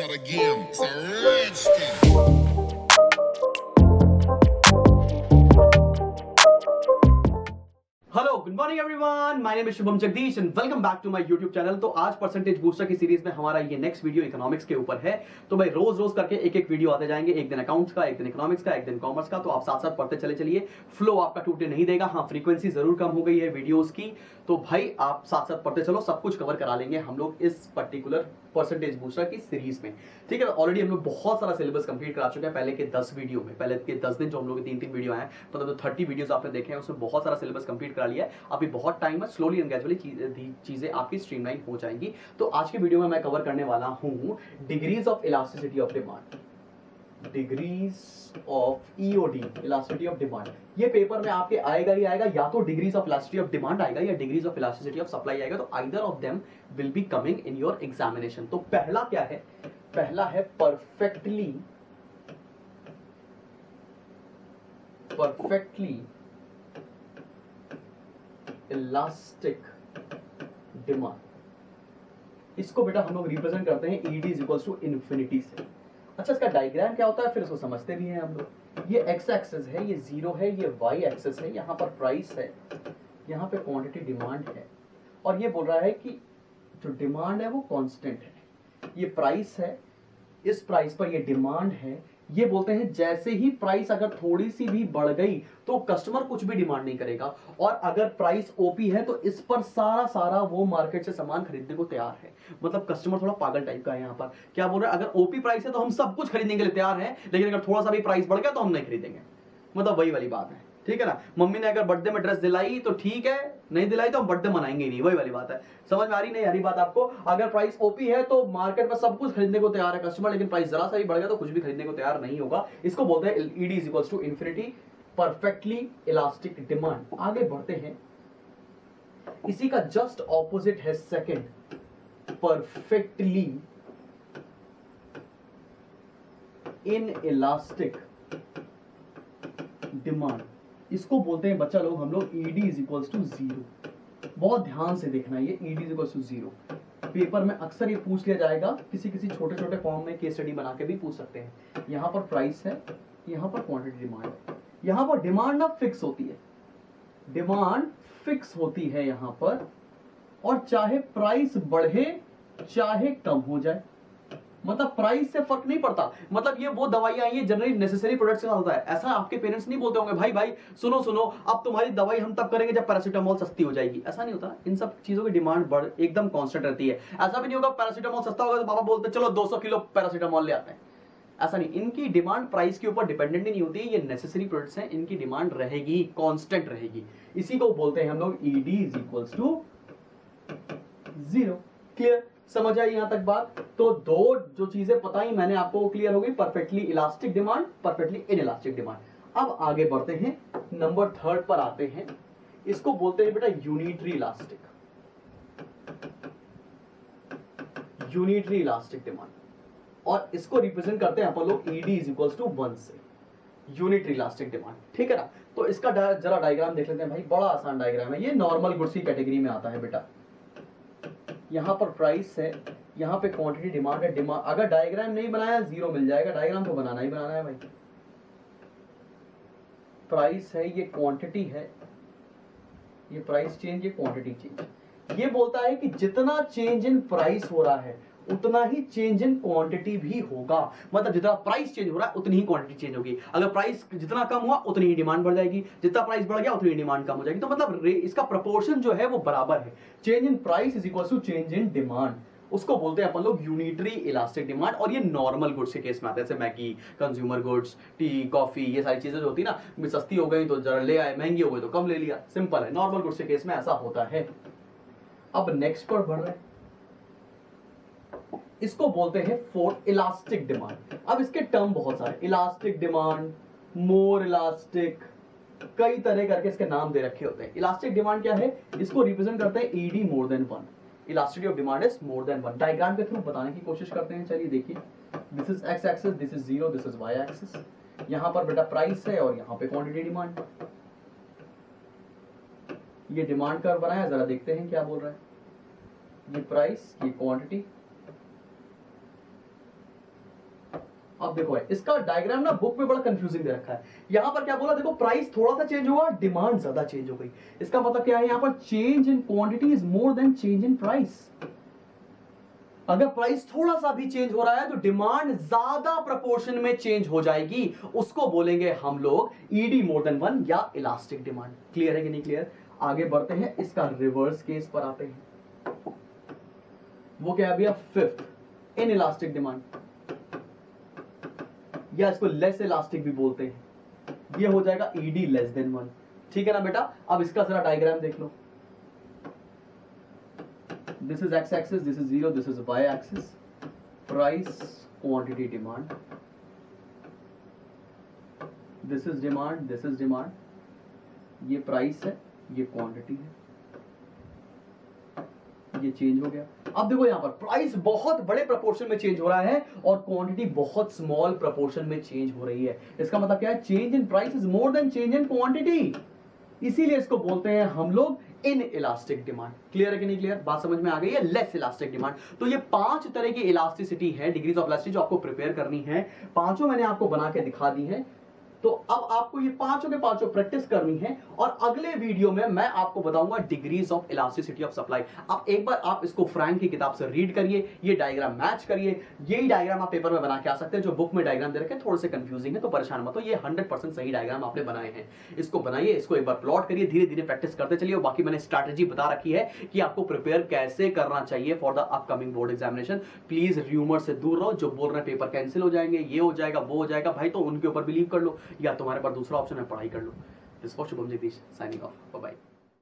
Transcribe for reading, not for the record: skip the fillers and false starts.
start again. It's a rich thing. Hello good morning everyone, my name is Shubham Jagdish and welcome back to my YouTube channel. तो आज percentage booster की series में हमारा ये next video economics के ऊपर है। तो भाई रोज रोज करके एक एक वीडियो आते जाएंगे, एक दिन अकाउंट्स का, एक दिन इकोनॉमिक्स का, एक दिन कॉमर्स का। तो आप साथ साथ पढ़ते चले चलिए, फ्लो आपका टूटने नहीं देगा। हाँ, फ्रीक्वेंसी जरूर कम हो गई है वीडियोस की, तो भाई आप साथ साथ पढ़ते चलो, सब कुछ कवर करा लेंगे हम लोग इस पर्टिकुलर परसेंटेज बूस्टर की सीरीज में। ठीक है, ऑलरेडी हम लोग बहुत सारा सिलेबस कंप्लीट करा चुके हैं पहले के 10 वीडियो में। पहले के 10 दिन जो हम लोग के 3-3 वीडियो आए, मतलब तो 30 वीडियोस आपने देखे हैं, उसमें बहुत सारा सिलेबस कंप्लीट करा लिया है। अभी बहुत टाइम है, स्लोली एंड ग्रेजुअली चीजें आपकी स्ट्रीमलाइन हो जाएंगी। तो आज के वीडियो में मैं कवर करने वाला हूं degrees of elasticity of demand, degrees of EOD, elasticity of demand. ये पेपर में आपके आएगा ही आएगा, या तो degrees of elasticity of demand आएगा या degrees of elasticity of supply आएगा। तो either of them will be coming in your examination. तो पहला क्या है? पहला है परफेक्टली इलास्टिक डिमांड। इसको बेटा हम लोग रिप्रेजेंट करते हैं ED is equals to infinity से। अच्छा, इसका डायग्राम क्या होता है फिर इसको समझते भी हैं हम लोग। ये एक्स एक्सिस है, ये जीरो है, ये वाई एक्सिस है, यहाँ पर प्राइस है, यहाँ पे क्वांटिटी डिमांड है, और ये बोल रहा है कि जो डिमांड है वो कांस्टेंट है। ये प्राइस है, इस प्राइस पर ये डिमांड है। ये बोलते हैं जैसे ही प्राइस अगर थोड़ी सी भी बढ़ गई तो कस्टमर कुछ भी डिमांड नहीं करेगा, और अगर प्राइस ओपी है तो इस पर सारा वो मार्केट से सामान खरीदने को तैयार है। मतलब कस्टमर थोड़ा पागल टाइप का है। यहाँ पर क्या बोल रहा है, अगर ओपी प्राइस है तो हम सब कुछ खरीदने के लिए तैयार हैं, लेकिन अगर थोड़ा सा भी प्राइस बढ़ गया तो हम नहीं खरीदेंगे। मतलब वही वाली बात है, ठीक है ना। मम्मी ने अगर बर्थडे में ड्रेस दिलाई तो ठीक है, नहीं दिलाई तो हम बर्थडे मनाएंगे नहीं, वही वाली बात है। समझ में आ रही नहीं आ रही बात आपको? अगर प्राइस ओपी है तो मार्केट में सब कुछ खरीदने को तैयार है कस्टमर, लेकिन प्राइस जरा सा भी बढ़ गया तो कुछ भी खरीदने को तैयार नहीं होगा। इसको बोलते हैं ED is equals to infinity, perfectly elastic demand. आगे बढ़ते हैं, इसी का जस्ट ऑपोजिट है second, perfectly in elastic demand. इसको बोलते हैं बच्चा लोग हम लोग ED is equals to zero. बहुत ध्यान से देखना है, ये ED is equals to zero. Paper में अक्सर ये पूछ लिया जाएगा, किसी किसी छोटे छोटे फॉर्म में केस स्टडी बना के भी पूछ सकते हैं। यहाँ पर प्राइस है, यहाँ पर क्वांटिटी डिमांड है। यहाँ पर डिमांड ना फिक्स होती है, डिमांड फिक्स होती है यहाँ पर, और चाहे प्राइस बढ़े चाहे कम हो जाए, मतलब प्राइस से फर्क नहीं पड़ता। मतलब ये वो दवाइयां आई है जनरली नेसेसरी प्रोडक्ट्स के साथ होता है। ऐसा आपके पेरेंट्स नहीं बोलते होंगे, भाई भाई सुनो सुनो, अब तुम्हारी दवाई हम तब करेंगे जब पैरासीटामोल सस्ती हो जाएगी। ऐसा नहीं होता। इन सब चीजों की डिमांड बढ़ एकदम कांस्टेंट रहती है। ऐसा भी नहीं होगा पैरासीटामोल सस्ता होगा तो पापा बोलते चलो 200 किलो पैरासीटामोल ले आते हैं। ऐसा नहीं, इनकी डिमांड प्राइस के ऊपर डिपेंडेंट ही नहीं होती है। ये नेसेसरी प्रोडक्ट्स हैं, इनकी डिमांड रहेगी, कांस्टेंट रहेगी। इसी को बोलते हैं हम लोग ED is equals to zero. Clear? समझ आई यहां तक बात? तो दो जो चीजें बताई मैंने आपको, क्लियर हो गई। Perfectly elastic demand, perfectly inelastic demand. अब आगे बढ़ते हैं, नंबर 3 पर आते हैं। इसको बोलते हैं बेटा unitary elastic, unitary elastic demand, और इसको रिप्रेजेंट करते हैं अपन लोग ईडी इज इक्वल्स टू 1 से, यूनिटरी इलास्टिक डिमांड। ठीक है ना। तो इसका जरा डायग्राम देख लेते हैं भाई, बड़ा आसान डायग्राम है। ये नॉर्मल गुड्स की कैटेगरी में आता है बेटा। यहाँ पर प्राइस है, यहाँ पे क्वांटिटी डिमांड है। डिमांड अगर डायग्राम नहीं बनाया जीरो मिल जाएगा, डायग्राम तो बनाना ही बनाना है भाई। प्राइस है, ये क्वांटिटी है, ये प्राइस चेंज, ये क्वांटिटी चेंज। ये बोलता है कि जितना चेंज इन प्राइस हो रहा है उतना ही चेंज इन क्वांटिटी भी होगा। मतलब जितना प्राइस चेंज हो रहा है उतनी ही क्वांटिटी चेंज होगी। अगर प्राइस जितना कम हुआ उतनी ही डिमांड बढ़ जाएगी, जितना प्राइस बढ़ गया उतनी ही डिमांड कम हो जाएगी। तो मतलब इसका प्रोपोर्शन जो है वो बराबर है। Change in price is equal to change in demand. उसको बोलते हैं अपन लोग यूनिटरी इलास्टिक डिमांड। और ये नॉर्मल गुड्स के केस में आता है, जैसे Maggi, consumer goods, T, coffee, ये सारी चीजें जो होती है ना, सस्ती हो गई तो जरा ले आए, महंगी हो गई तो कम ले लिया। सिंपल है, नॉर्मल गुड्स के केस में ऐसा होता है। अब नेक्स्ट पर बढ़ रहे हैं, इसको बोलते हैं फोर्थ इलास्टिक डिमांड। अब इसके टर्म बहुत सारे, इलास्टिक डिमांड, मोर इलास्टिक, कई तरह करके इसके नाम दे रखे होते हैं। इलास्टिक डिमांड क्या है? इसको रिप्रेजेंट करते हैं ED more than 1, elasticity of demand is more than 1। Diagram के थ्रू बताने की कोशिश करते हैं। चलिए देखिए, this is X axis, this is zero, this is Y axis. यहां पर बेटा प्राइस है और यहां पे क्वांटिटी डिमांड। ये डिमांड कर्व बनाया, जरा देखते हैं क्या बोल रहा है। ये प्राइस, ये क्वांटिटी, अब देखो है, इसका डायग्राम ना बुक में बड़ा कंफ्यूजिंग दे रखा है। यहां पर क्या बोला, देखो प्राइस थोड़ा सा चेंज हुआ, डिमांड ज्यादा चेंज हो गई। इसका मतलब क्या है, यहां पर change in quantity is more then change in price. अगर प्राइस थोड़ा सा भी चेंज हो रहा है तो डिमांड ज्यादा प्रोपोर्शन में चेंज हो जाएगी, उसको बोलेंगे हम लोग ईडी मोर देन वन या इलास्टिक डिमांड। क्लियर है कि नहीं क्लियर? आगे बढ़ते हैं, इसका रिवर्स केस पर आते हैं। वो क्या है भैया, फिफ्थ इन इलास्टिक डिमांड, या इसको लेस इलास्टिक भी बोलते हैं। ये हो जाएगा ईडी लेस देन वन। ठीक है ना बेटा? अब इसका जरा डायग्राम देख लो। This is x axis, this is 0, this is y axis. Price, quantity, demand. This is demand, this is demand. ये प्राइस है, ये क्वांटिटी है, ये चेंज हो गया। अब देखो यहां पर प्राइस बहुत बड़े प्रोपोर्शन में चेंज हो रहा है और क्वांटिटी बहुत स्मॉल प्रोपोर्शन में चेंज हो रही है। इसका मतलब क्या है, change in price is more then change in quantity. इसीलिए इसको बोलते हैं हम लोग इन इलास्टिक डिमांड। क्लियर है कि नहीं क्लियर? बात समझ में आ गई है? Less elastic demand. तो ये 5 तरह की इलास्टिसिटी है, डिग्रीज ऑफ इलास्टिसिटी, जो आपको प्रिपेयर करनी है। पांचों मैंने आपको बना के दिखा दी है। तो अब आपको ये पांचों के पांचों प्रैक्टिस करनी है और अगले वीडियो में मैं आपको बताऊंगा degrees of elasticity of supply. अब एक बार आप इसको फ्रैंक की किताब से रीड करिए, ये डायग्राम मैच करिए। यही डायग्राम आप पेपर में बना के आ सकते हैं। जो बुक में डायग्राम दे रखे हैं थोड़े से कंफ्यूजिंग है, तो परेशान मत हो, ये 100% सही डायग्राम आपने बनाए हैं। इसको बनाइए, इसको एक बार प्लॉट करिए, धीरे धीरे प्रैक्टिस करते चलिए। बाकी मैंने स्ट्रैटेजी बता रखी है कि आपको प्रिपेयर कैसे करना चाहिए for the upcoming board examination. Please rumour से दूर रहो, जो बोल रहे हैं पेपर कैंसिल हो जाएंगे, ये हो जाएगा, वो हो जाएगा, भाई तो उनके ऊपर बिलीव कर लो, या तुम्हारे पास दूसरा ऑप्शन है पढ़ाई कर लो। This was Shubham Jagdish signing off, bye bye.